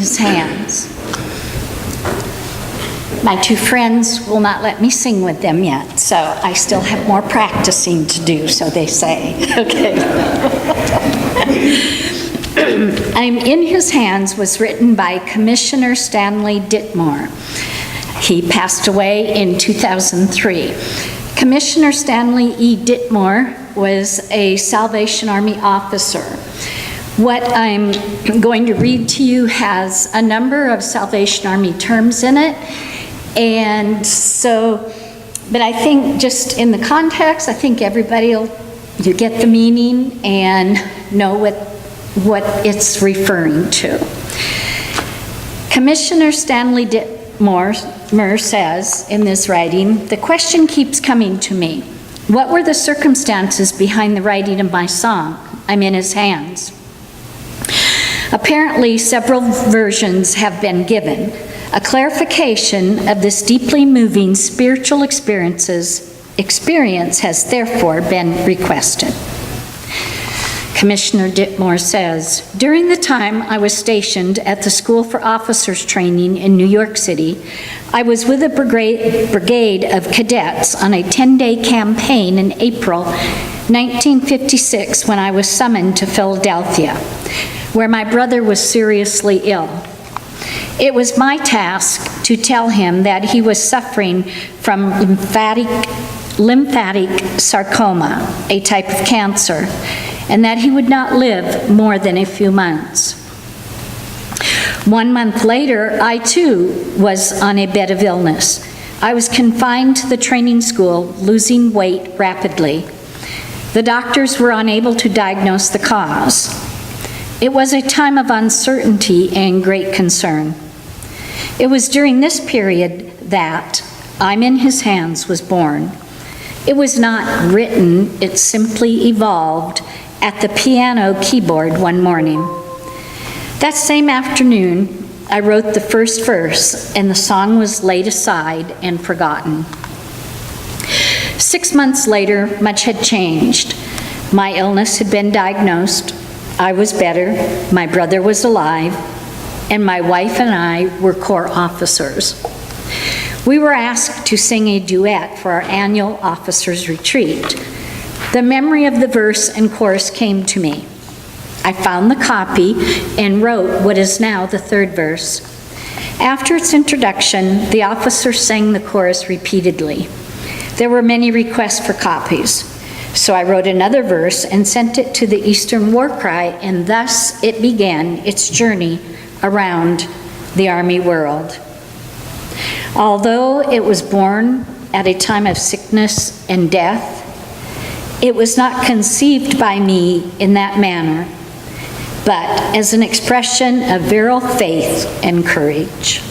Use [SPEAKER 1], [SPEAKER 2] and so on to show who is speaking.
[SPEAKER 1] his hands. My two friends will not let me sing with them yet, so I still have more practicing to do, so they say. Okay. I'm in his hands was written by Commissioner Stanley Ditmore. He passed away in 2003. Commissioner Stanley E. Ditmore was a Salvation Army officer. What I'm going to read to you has a number of Salvation Army terms in it, and so, but I think just in the context, I think everybody you get the meaning and know what it's referring to. Commissioner Stanley Ditmore says in this writing, the question keeps coming to me. What were the circumstances behind the writing of my song, I'm in his hands? Apparently, several versions have been given. A clarification of this deeply moving spiritual experience has therefore been requested. Commissioner Ditmore says, during the time I was stationed at the School for Officers Training in New York City, I was with a brigade of cadets on a 10-day campaign in April 1956 when I was summoned to Philadelphia, where my brother was seriously ill. It was my task to tell him that he was suffering from lymphatic sarcoma, a type of cancer, and that he would not live more than a few months. 1 month later, I too was on a bed of illness. I was confined to the training school, losing weight rapidly. The doctors were unable to diagnose the cause. It was a time of uncertainty and great concern. It was during this period that I'm in his hands was born. It was not written, it simply evolved at the piano keyboard one morning. That same afternoon, I wrote the first verse, and the song was laid aside and forgotten. 6 months later, much had changed. My illness had been diagnosed. I was better, my brother was alive, and my wife and I were Corps officers. We were asked to sing a duet for our annual officers' retreat. The memory of the verse and chorus came to me. I found the copy and wrote what is now the third verse. After its introduction, the officers sang the chorus repeatedly. There were many requests for copies, so I wrote another verse and sent it to the Eastern War Cry, and thus it began its journey around the Army world. Although it was born at a time of sickness and death, it was not conceived by me in that manner, but as an expression of virile faith and courage.